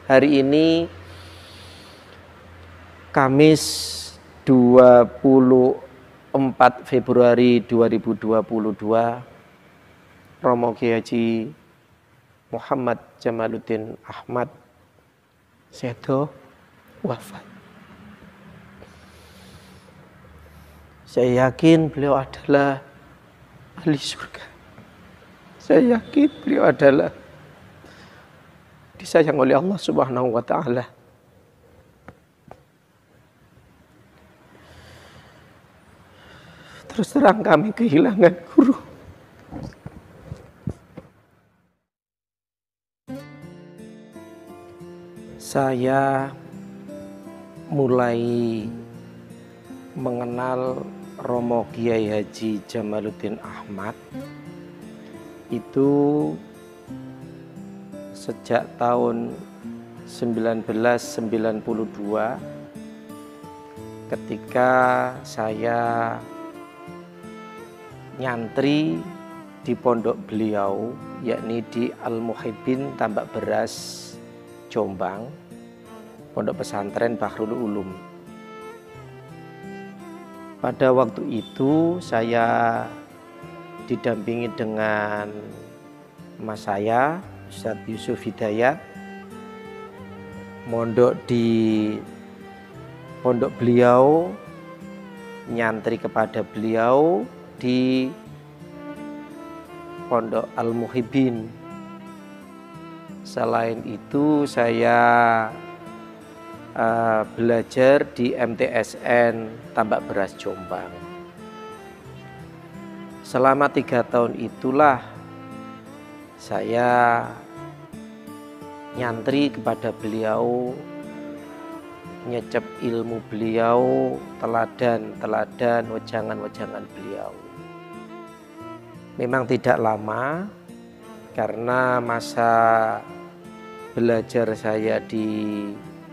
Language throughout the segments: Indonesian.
Hari ini Kamis 24 Februari 2022, Romo Kiai Haji Muhammad Jamaluddin Ahmad sedo wafat. Saya yakin beliau adalah ahli surga. Saya yakin beliau adalah disayang oleh Allah Subhanahu wa taala. Terus terang kami kehilangan guru. Saya mulai mengenal Romo Kiai Haji Jamaluddin Ahmad itu sejak tahun 1992 ketika saya nyantri di pondok beliau, yakni di Al-Muhibbin Tambak Beras Jombang, pondok pesantren Bahrul Ulum. Pada waktu itu saya didampingi dengan mas saya, Ustadz Yusuf Hidayat, mondok di pondok beliau, nyantri kepada beliau di pondok Al-Muhibbin. Selain itu saya belajar di MTSN Tambak Beras Jombang. Selama 3 tahun itulah saya nyantri kepada beliau, nyecep ilmu beliau, teladan-teladan, wejangan-wejangan beliau. Memang tidak lama, karena masa belajar saya di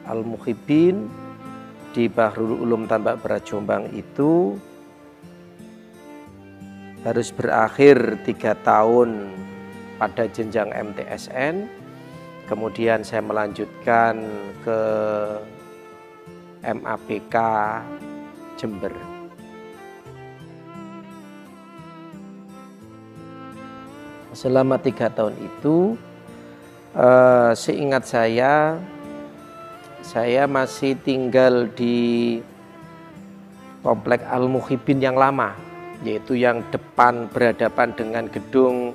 Al-Muhibbin di Bahrul Ulum Tambak Beras Jombang itu harus berakhir 3 tahun pada jenjang MTSN. Kemudian saya melanjutkan ke MAPK Jember. Selama 3 tahun itu, seingat saya masih tinggal di komplek Al-Muhibbin yang lama, yaitu yang depan berhadapan dengan gedung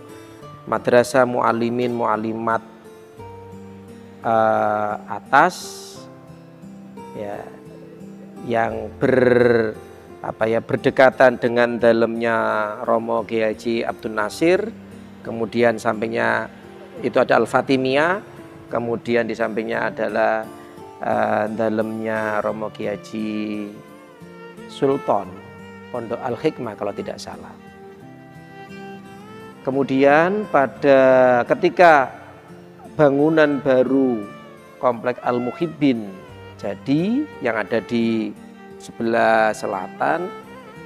Madrasah Mu'allimin Mu'allimat atas, ya, yang berdekatan dengan dalamnya Romo Kiai Haji Abdul Nasir. Kemudian sampingnya itu ada Al-Fatimiyah, kemudian di sampingnya adalah dalamnya Romo Kiai Haji Sultan, Pondok Al-Hikmah kalau tidak salah. Kemudian ketika bangunan baru komplek Al-Muhibbin jadi yang ada di sebelah selatan,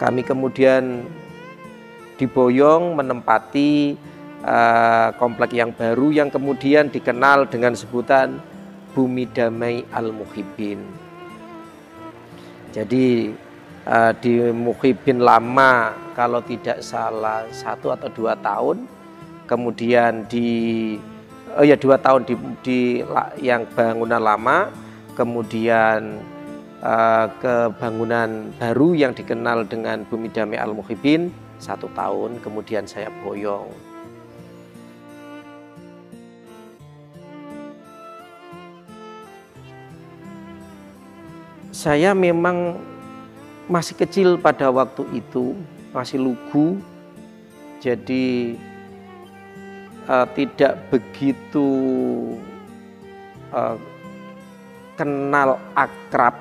kami kemudian diboyong menempati komplek yang baru yang kemudian dikenal dengan sebutan Bumi Damai Al-Muhibbin. Jadi di Muhibbin lama kalau tidak salah 1 atau 2 tahun, kemudian 2 tahun di yang bangunan lama, kemudian ke bangunan baru yang dikenal dengan Bumi Damai Al-Muhibbin 1 tahun, kemudian saya boyong. Saya memang masih kecil pada waktu itu, masih lugu, jadi tidak begitu kenal akrab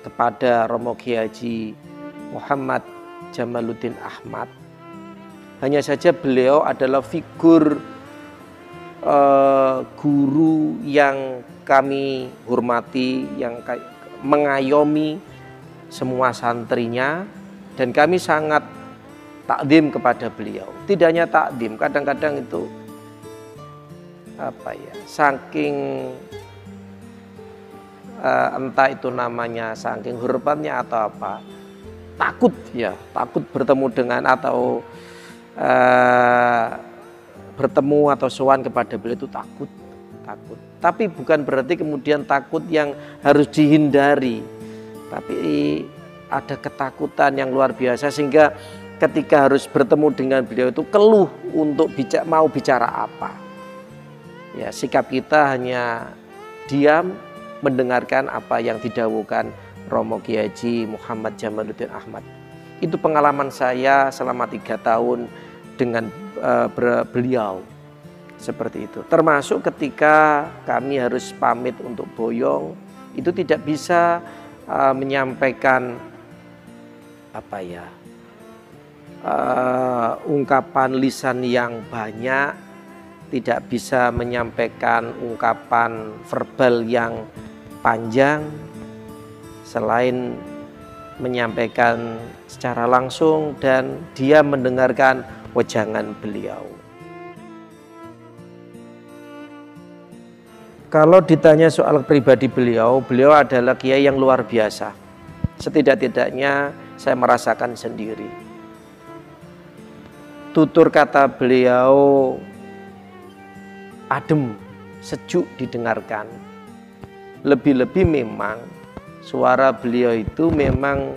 kepada Romo Kiai Haji Muhammad Jamaluddin Ahmad. Hanya saja beliau adalah figur guru yang kami hormati, yang mengayomi semua santrinya, dan kami sangat takdim kepada beliau. Tidak hanya takdim, kadang-kadang itu saking entah itu namanya saking hormatnya atau apa, takut ya, takut bertemu dengan atau bertemu atau sowan kepada beliau itu takut. Tapi bukan berarti kemudian takut yang harus dihindari, tapi ada ketakutan yang luar biasa sehingga ketika harus bertemu dengan beliau itu keluh untuk mau bicara apa. Ya, sikap kita hanya diam mendengarkan apa yang didhawuhkan Romo Kiai Haji Muhammad Jamaluddin Ahmad. Itu pengalaman saya selama 3 tahun dengan beliau. Seperti itu. Termasuk ketika kami harus pamit untuk boyong, itu tidak bisa menyampaikan ungkapan lisan yang banyak, tidak bisa menyampaikan ungkapan verbal yang panjang, selain menyampaikan secara langsung dan dia mendengarkan wejangan beliau. Kalau ditanya soal pribadi beliau adalah kiai yang luar biasa. Setidak-tidaknya saya merasakan sendiri. Tutur kata beliau adem, sejuk didengarkan. Lebih-lebih memang suara beliau itu memang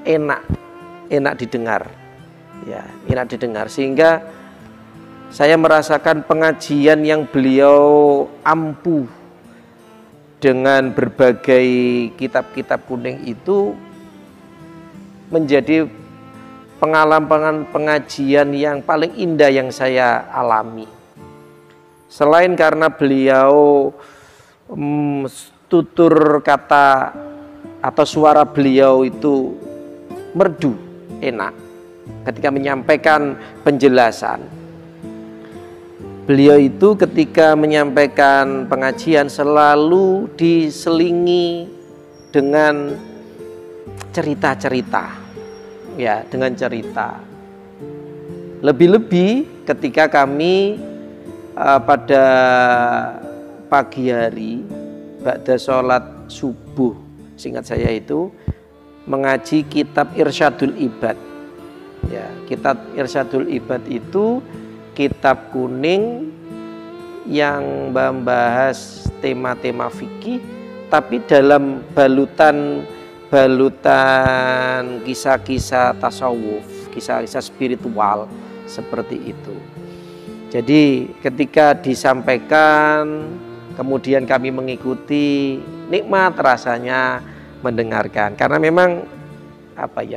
enak didengar. Ya, enak didengar sehingga saya merasakan pengajian yang beliau ampuh dengan berbagai kitab-kitab kuning itu menjadi pengalaman pengajian yang paling indah yang saya alami. Selain karena beliau tutur kata atau suara beliau itu merdu, enak ketika menyampaikan penjelasan. Beliau itu ketika menyampaikan pengajian selalu diselingi dengan cerita-cerita, ya, dengan cerita. Lebih-lebih ketika kami pada pagi hari ba'da sholat subuh, seingat saya itu mengaji kitab Irsyadul Ibad. Ya, kitab Irsyadul Ibad itu kitab kuning yang membahas tema-tema fikih, tapi dalam balutan kisah-kisah tasawuf, kisah-kisah spiritual seperti itu. Jadi ketika disampaikan, kemudian kami mengikuti, nikmat rasanya mendengarkan. Karena memang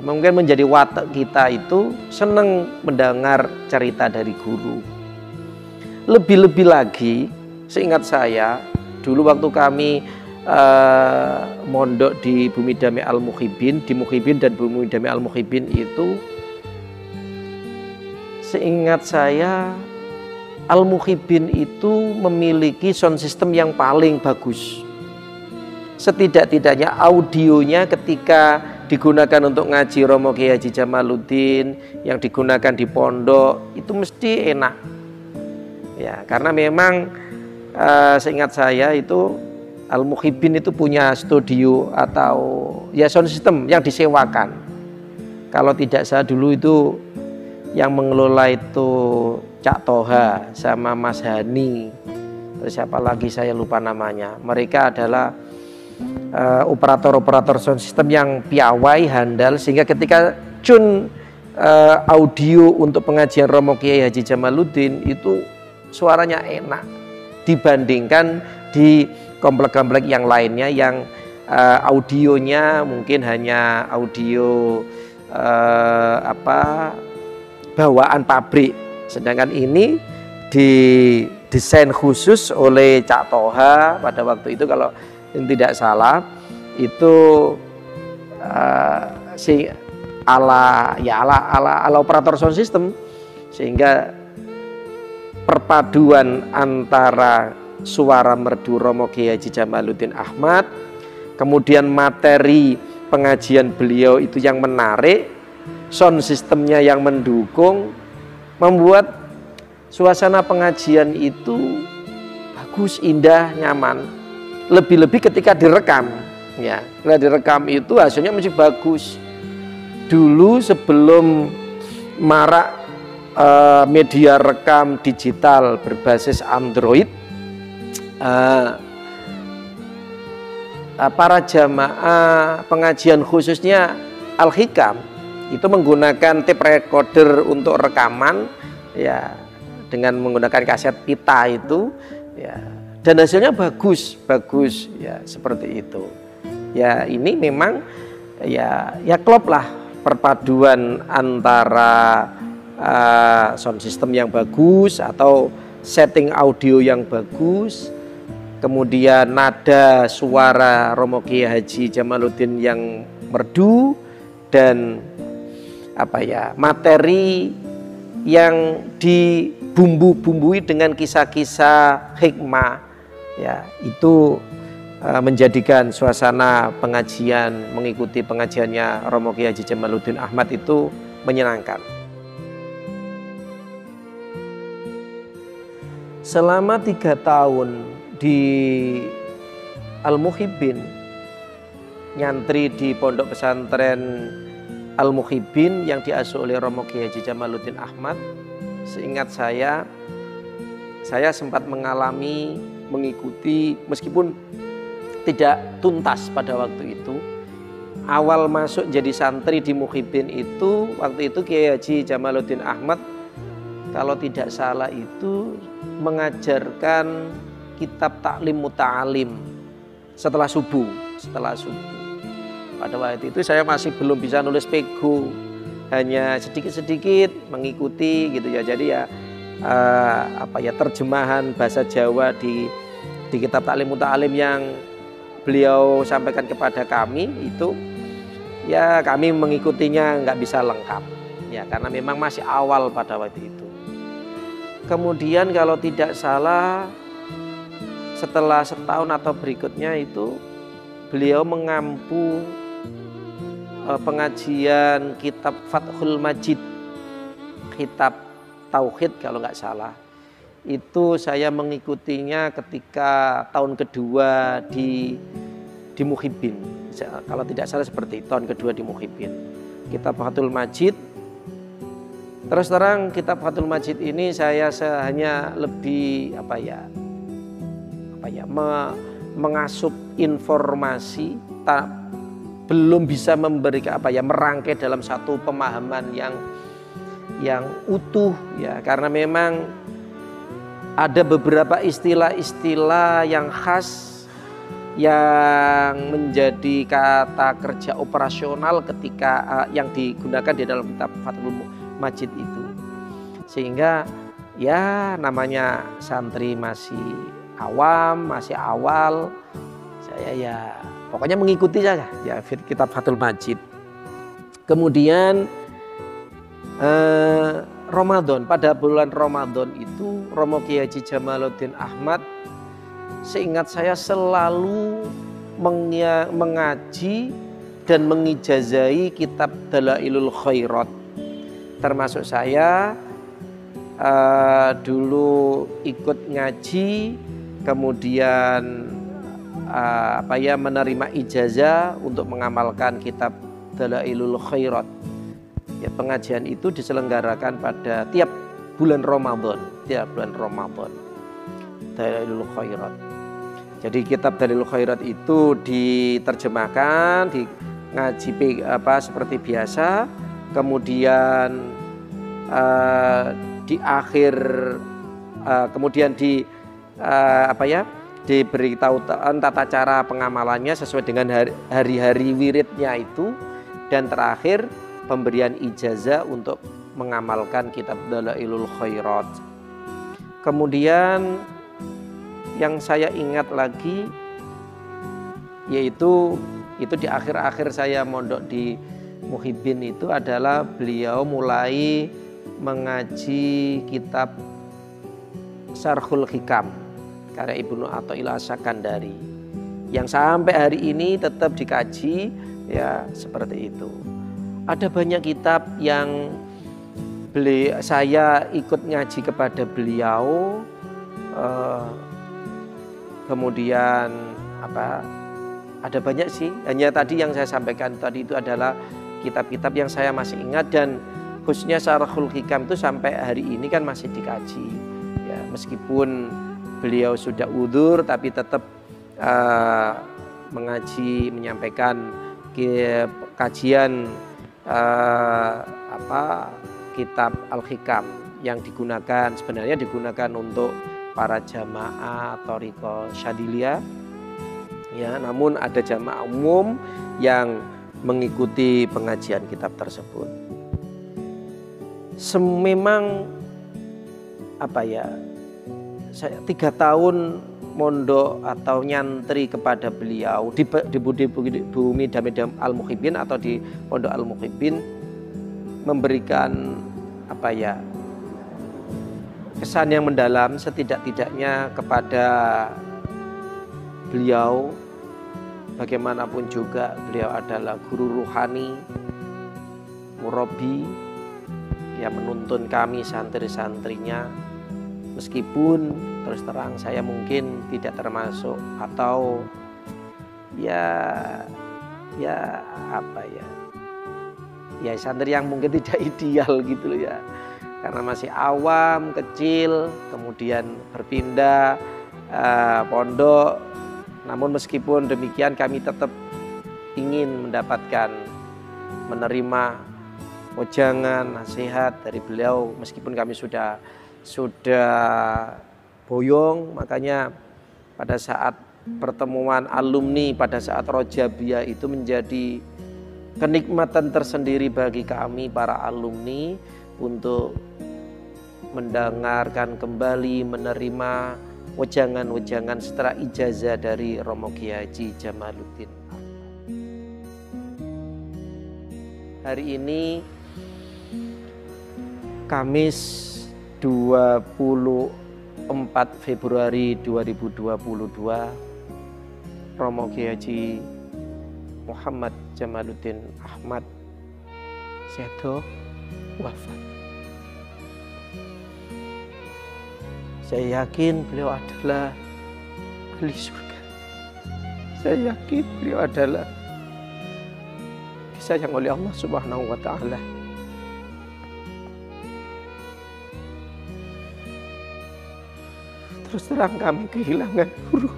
mungkin menjadi watak kita itu senang mendengar cerita dari guru. Lebih-lebih lagi, seingat saya dulu waktu kami mondok di Bumi Damai Al-Muhibin, di Muhibin dan Bumi Damai Al-Muhibin itu, seingat saya Al-Muhibin itu memiliki sound system yang paling bagus. Setidak-tidaknya audionya ketika digunakan untuk ngaji Romo Kiai Haji Jamaluddin, yang digunakan di pondok itu mesti enak. Ya, karena memang seingat saya itu Al-Muhibin itu punya studio atau ya sound system yang disewakan. Kalau tidak salah dulu itu yang mengelola itu Cak Toha sama Mas Hani. Terus siapa lagi saya lupa namanya. Mereka adalah operator-operator sound system yang piawai, handal, sehingga ketika tune audio untuk pengajian Romo Kiai Haji Jamaluddin itu suaranya enak dibandingkan di komplek-komplek yang lainnya yang audionya mungkin hanya audio bawaan pabrik, sedangkan ini didesain khusus oleh Cak Toha pada waktu itu, kalau yang tidak salah itu ala operator sound system, sehingga perpaduan antara suara merdu Romo Kiai Haji Jamaluddin Ahmad, kemudian materi pengajian beliau itu yang menarik, sound systemnya yang mendukung, membuat suasana pengajian itu bagus, indah, nyaman. Lebih-lebih ketika direkam, ya. Ketika direkam itu hasilnya masih bagus. Dulu sebelum marak media rekam digital berbasis Android, para jamaah pengajian khususnya Al-Hikam itu menggunakan tape recorder untuk rekaman, ya, dengan menggunakan kaset pita itu, ya, dan hasilnya bagus, ya, seperti itu. Ya, ini memang ya klop lah perpaduan antara sound system yang bagus atau setting audio yang bagus, kemudian nada suara Romo Kiai Haji Jamaluddin yang merdu, dan materi yang dibumbu-bumbui dengan kisah-kisah hikmah, ya, itu menjadikan suasana pengajian, mengikuti pengajiannya Romo Kiai Haji Jamaluddin Ahmad itu menyenangkan. Selama 3 tahun di Al-Muhibbin, nyantri di pondok pesantren Al-Muhibbin yang diasuh oleh Romo Kiai Haji Jamaluddin Ahmad, seingat saya sempat mengikuti, meskipun tidak tuntas pada waktu itu. Awal masuk jadi santri di Muhibbin itu, waktu itu Kiai Haji Jamaluddin Ahmad kalau tidak salah itu mengajarkan kitab Ta'lim Muta'alim setelah subuh. Pada waktu itu saya masih belum bisa nulis pego, hanya sedikit-sedikit mengikuti gitu ya. Jadi ya terjemahan bahasa Jawa di kitab Ta'lim Muta'alim yang beliau sampaikan kepada kami itu, ya kami mengikutinya nggak bisa lengkap, ya, karena memang masih awal pada waktu itu. Kemudian kalau tidak salah setelah setahun atau berikutnya itu beliau mengampu pengajian kitab Fathul Majid, kitab Tauhid kalau nggak salah. Itu saya mengikutinya ketika tahun kedua di Muhibbin. Kalau tidak salah seperti itu, tahun kedua di Muhibbin. Kitab Fathul Majid. Terus terang kitab Fathul Majid ini saya hanya lebih mengasup informasi, belum bisa memberikan merangkai dalam satu pemahaman yang utuh, ya, karena memang ada beberapa istilah-istilah yang khas yang menjadi kata kerja operasional ketika yang digunakan di dalam kitab Fathul Majid itu, sehingga ya namanya santri masih awam, masih awal, saya ya pokoknya mengikuti saja ya kitab Fathul Majid. Kemudian Ramadan, pada bulan Ramadan itu Romo Kiai Haji Jamaluddin Ahmad seingat saya selalu mengaji dan mengijazai kitab Dalailul Khairat. Termasuk saya dulu ikut ngaji, kemudian menerima ijazah untuk mengamalkan kitab Dalailul Khairat. Ya, pengajian itu diselenggarakan pada tiap bulan Ramadan, Dalailul Khairat. Jadi kitab Dalailul Khairat itu diterjemahkan, di ngaji seperti biasa, kemudian di akhir kemudian diberitahu tata cara pengamalannya sesuai dengan hari-hari wiridnya itu, dan terakhir pemberian ijazah untuk mengamalkan kitab Dalailul Khairat. Kemudian yang saya ingat lagi yaitu di akhir-akhir saya mondok di Muhibbin itu adalah beliau mulai mengaji kitab Syarhul Hikam karya Ibnu Athaillah As-Sakandari yang sampai hari ini tetap dikaji, ya, seperti itu. Ada banyak kitab yang saya ikut ngaji kepada beliau, kemudian apa, ada banyak sih. Hanya tadi yang saya sampaikan tadi itu adalah kitab-kitab yang saya masih ingat, dan khususnya Syarahul Hikam itu sampai hari ini kan masih dikaji. Ya, meskipun beliau sudah udzur tapi tetap mengaji, menyampaikan kajian kitab Al-Hikam yang sebenarnya digunakan untuk para jamaah Thariqah Syadiliyah. Ya, namun ada jamaah umum yang mengikuti pengajian kitab tersebut. Memang saya 3 tahun mondok atau nyantri kepada beliau di bumi Damai Al-Muhibbin atau di Pondok Al-Muhibbin memberikan kesan yang mendalam setidak-tidaknya kepada beliau. Bagaimanapun juga beliau adalah guru ruhani, murabi yang menuntun kami santri-santrinya. Meskipun terus terang saya mungkin tidak termasuk atau santri yang mungkin tidak ideal gitu loh ya, karena masih awam, kecil, kemudian berpindah pondok. Namun meskipun demikian kami tetap ingin menerima wejangan, nasihat dari beliau, meskipun kami sudah boyong. Makanya pada saat pertemuan alumni pada saat Rojabiyah itu menjadi kenikmatan tersendiri bagi kami para alumni untuk mendengarkan kembali, menerima wejangan-wejangan setelah ijazah dari Romo Kiai Haji Jamaluddin. Hari ini Kamis 24 Februari 2022, Romo Kiai Haji Muhammad Jamaluddin Ahmad sedo wafat. Saya yakin beliau adalah ahli surga. Saya yakin beliau adalah disayang oleh Allah Subhanahu wa Ta'ala. Terus terang kami kehilangan guru.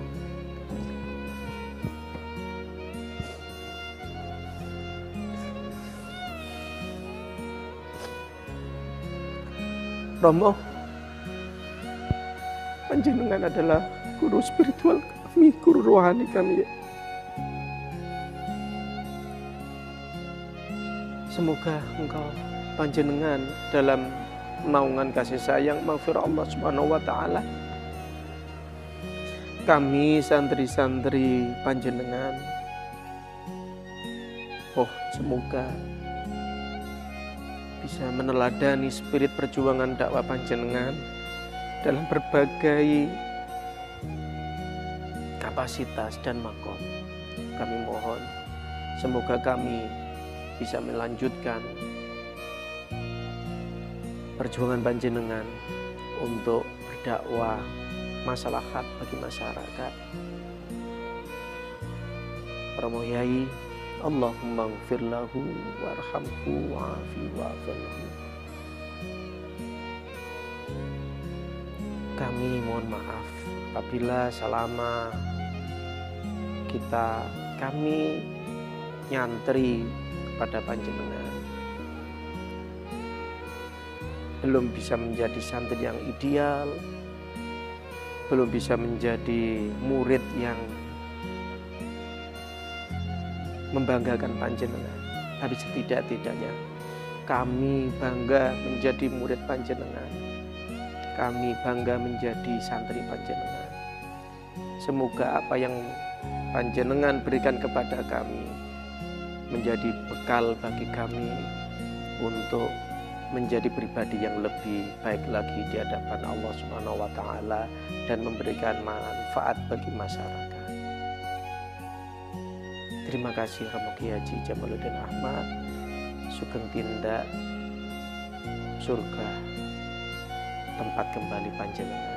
Romo, panjenengan adalah guru spiritual kami, guru rohani kami. Semoga engkau panjenengan dalam naungan kasih sayang maghfirah Allah Subhanahu wa Ta'ala. Kami santri-santri panjenengan, semoga bisa meneladani spirit perjuangan dakwah panjenengan dalam berbagai kapasitas dan makom. Kami mohon semoga kami bisa melanjutkan perjuangan panjenengan untuk berdakwah maslahat bagi masyarakat. Romo Yai, Allahumma ighfir lahu warhamhu wa'afi wa'afilhu. Kami mohon maaf apabila selama kami nyantri kepada panjenengan belum bisa menjadi santri yang ideal, belum bisa menjadi murid yang membanggakan panjenengan. Tapi setidak-tidaknya kami bangga menjadi murid panjenengan. Kami bangga menjadi santri panjenengan. Semoga apa yang panjenengan berikan kepada kami menjadi bekal bagi kami untuk menjadi pribadi yang lebih baik lagi di hadapan Allah Subhanahu wa Ta'ala dan memberikan manfaat bagi masyarakat. Terima kasih Romo Kiai Haji Jamaluddin Ahmad. Sugeng tindak surga tempat kembali panjenengan.